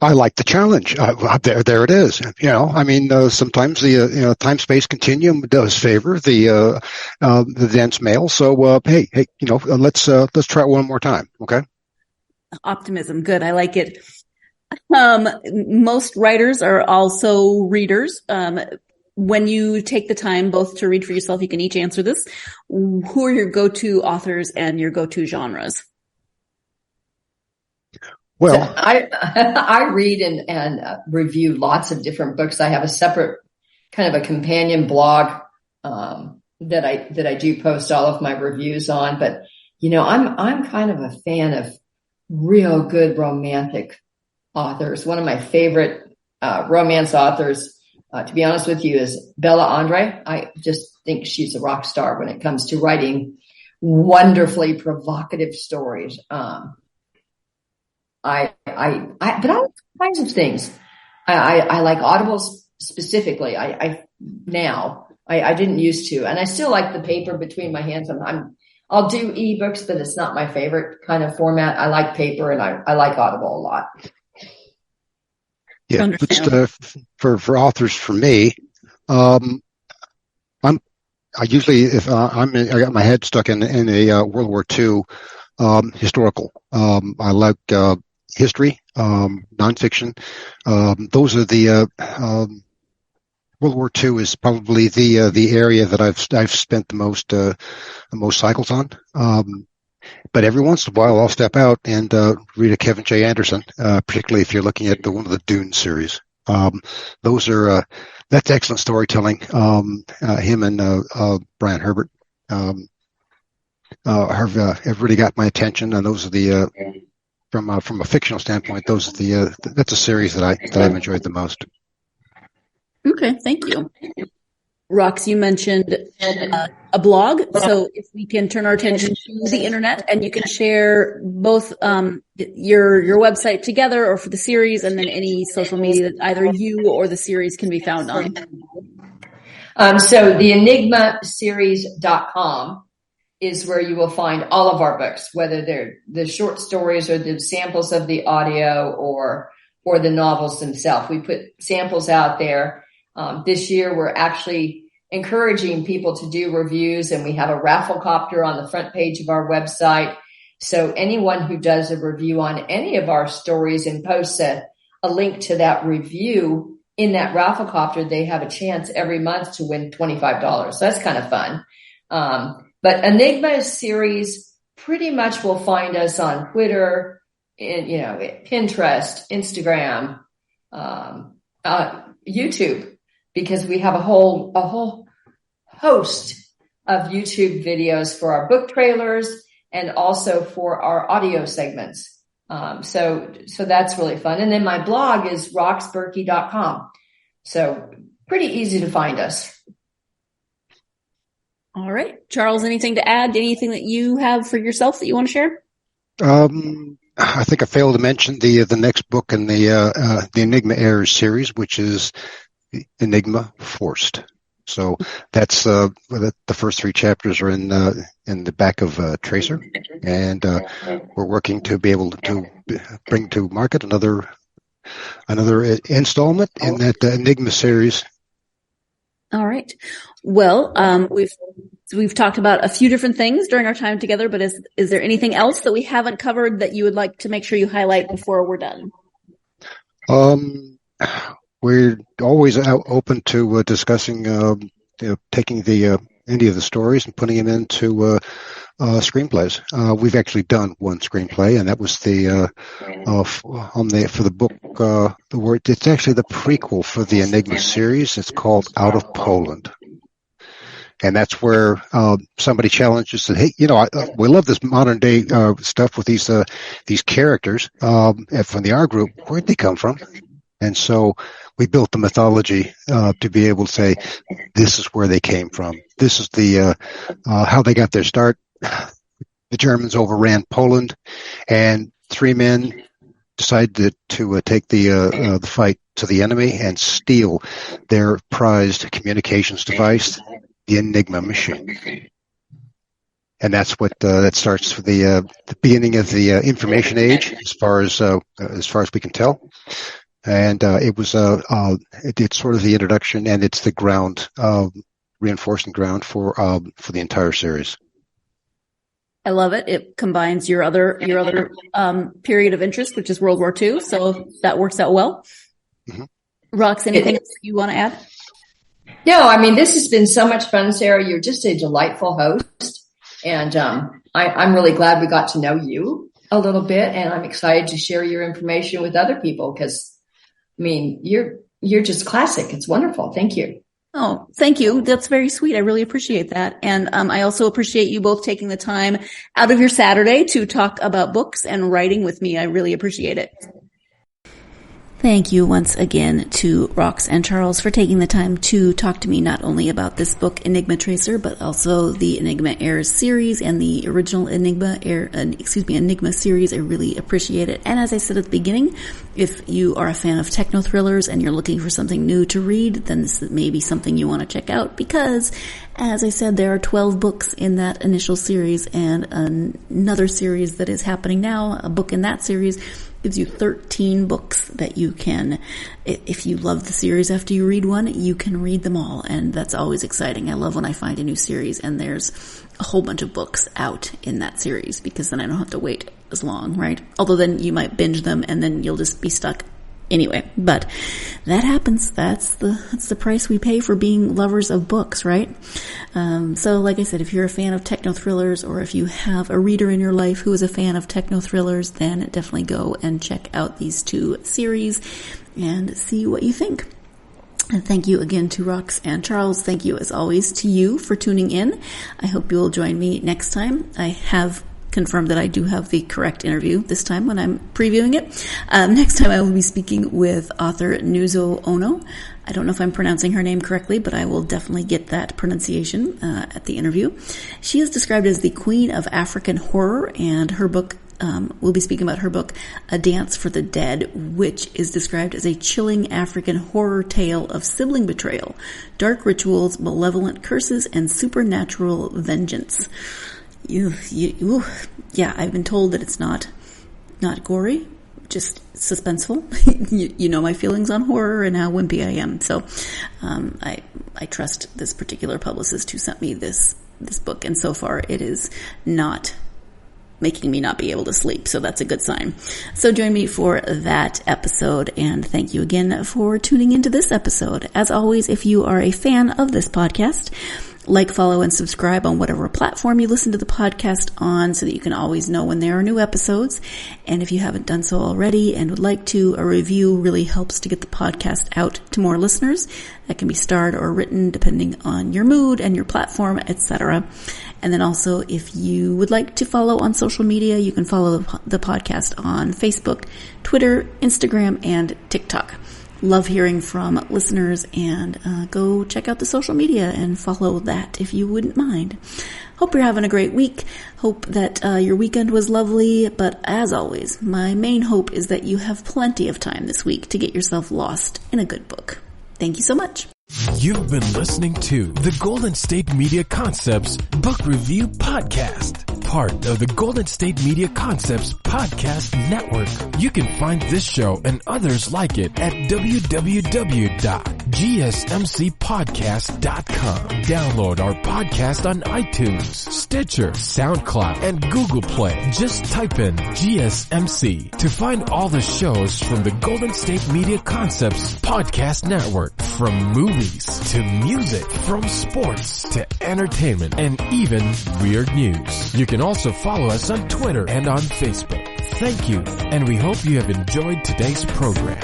I like the challenge. There it is. Sometimes the time-space continuum does favor the dense male. So, hey, let's try it one more time. Okay. Optimism. Good. I like it. Most writers are also readers. When you take the time both to read for yourself, you can each answer this. Who are your go-to authors and your go-to genres? Well, so I read and review lots of different books. I have a separate kind of a companion blog that I do post all of my reviews on. But I'm kind of a fan of real good romantic authors. One of my favorite romance authors, to be honest with you, is Bella Andre. I just think she's a rock star when it comes to writing wonderfully provocative stories. But I like all kinds of things. I like Audibles specifically. I didn't used to, and I still like the paper between my hands. I'll do ebooks, but it's not my favorite kind of format. I like paper, and I like Audible a lot. Yeah, for authors, for me, I usually I got my head stuck in a World War II historical. I like history, nonfiction. Those are the World War II is probably the area that I've spent the most cycles on. But every once in a while, I'll step out and read a Kevin J. Anderson, particularly if you're looking at one of the Dune series. That's excellent storytelling. Him and Brian Herbert have really got my attention, and those are from a fictional standpoint, those are that's a series that I've enjoyed the most. Okay, thank you. Rox, you mentioned a blog, so if we can turn our attention to the internet, and you can share both your website together or for the series, and then any social media that either you or the series can be found on. So the enigmaseries.com is where you will find all of our books, whether they're the short stories or the samples of the audio or the novels themselves. We put samples out there. This year, we're actually encouraging people to do reviews, and we have a rafflecopter on the front page of our website. So anyone who does a review on any of our stories and posts a link to that review in that rafflecopter, they have a chance every month to win $25. So that's kind of fun. But Enigma series pretty much will find us on Twitter, Pinterest, Instagram, YouTube, because we have a whole host of YouTube videos for our book trailers and also for our audio segments. So that's really fun. And then my blog is roxburkey.com. So pretty easy to find us. All right. Charles, anything to add? Anything that you have for yourself that you want to share? I think I failed to mention the next book in the Enigma Heirs series, which is Enigma Forced. So that's the first 3 chapters are in the back of Tracer, and we're working to be able to bring to market another installment in that Enigma series. All right. Well, we've talked about a few different things during our time together, but is there anything else that we haven't covered that you would like to make sure you highlight before we're done? We're always open to discussing, taking any of the stories and putting them into screenplays. We've actually done one screenplay, and that was for the book. It's actually the prequel for the Enigma series. It's called Out of Poland. And that's where somebody challenges and said, "Hey, we love this modern day stuff with these characters from the R group. Where'd they come from?" And so we built the mythology to be able to say, "This is where they came from. This is the how they got their start." The Germans overran Poland, and 3 men decided to take the fight to the enemy and steal their prized communications device, the Enigma machine. And that's what that starts for the beginning of the information age, as far as we can tell. And it's sort of the introduction, and it's the ground, reinforcing ground for the entire series. I love it. It combines your other period of interest, which is World War II. So that works out well. Mm-hmm. Rox, anything else you want to add? No, I mean, this has been so much fun, Sarah. You're just a delightful host. And I'm really glad we got to know you a little bit. And I'm excited to share your information with other people because, I mean, you're just classic. It's wonderful. Thank you. Oh, thank you. That's very sweet. I really appreciate that. And I also appreciate you both taking the time out of your Saturday to talk about books and writing with me. I really appreciate it. Thank you once again to Rox and Charles for taking the time to talk to me not only about this book, Enigma Tracer, but also the Enigma Heirs series and the original Enigma series. I really appreciate it. And as I said at the beginning, if you are a fan of techno thrillers and you're looking for something new to read, then this may be something you want to check out because, as I said, there are 12 books in that initial series and another series that is happening now, a book in that series gives you 13 books that you can, if you love the series after you read one, you can read them all. And that's always exciting. I love when I find a new series and there's a whole bunch of books out in that series because then I don't have to wait as long, right? Although then you might binge them and then you'll just be stuck anyway. But that happens. That's the price we pay for being lovers of books, right? So like I said, if you're a fan of techno thrillers or if you have a reader in your life who is a fan of techno thrillers, then definitely go and check out these 2 series and see what you think. And thank you again to Rox and Charles. Thank you as always to you for tuning in. I hope you will join me next time. I have confirmed that I do have the correct interview this time when I'm previewing it. Next time I will be speaking with author Nuzo Ono. I don't know if I'm pronouncing her name correctly, but I will definitely get that pronunciation at the interview. She is described as the queen of African horror, and her book we'll be speaking about her book, A Dance for the Dead, which is described as a chilling African horror tale of sibling betrayal, dark rituals, malevolent curses, and supernatural vengeance. Yeah, I've been told that it's not gory, just suspenseful. you know my feelings on horror and how wimpy I am. So, I trust this particular publicist who sent me this book, and so far it is not making me not be able to sleep, so that's a good sign. So join me for that episode, and thank you again for tuning into this episode. As always, if you are a fan of this podcast, like, follow, and subscribe on whatever platform you listen to the podcast on so that you can always know when there are new episodes. And if you haven't done so already and would like to, a review really helps to get the podcast out to more listeners. That can be starred or written depending on your mood and your platform, etc. And then also, if you would like to follow on social media, you can follow the podcast on Facebook, Twitter, Instagram, and TikTok. Love hearing from listeners, and go check out the social media and follow that if you wouldn't mind. Hope you're having a great week. Hope that your weekend was lovely. But as always, my main hope is that you have plenty of time this week to get yourself lost in a good book. Thank you so much. You've been listening to the Golden State Media Concepts Book Review Podcast, part of the Golden State Media Concepts Podcast Network. You can find this show and others like it at www.gsmcpodcast.com. Download our podcast on iTunes, Stitcher, SoundCloud, and Google Play. Just type in GSMC to find all the shows from the Golden State Media Concepts Podcast Network, from movies to music, from sports to entertainment, and even weird news. You can also follow us on Twitter and on Facebook. Thank you, and we hope you have enjoyed today's program.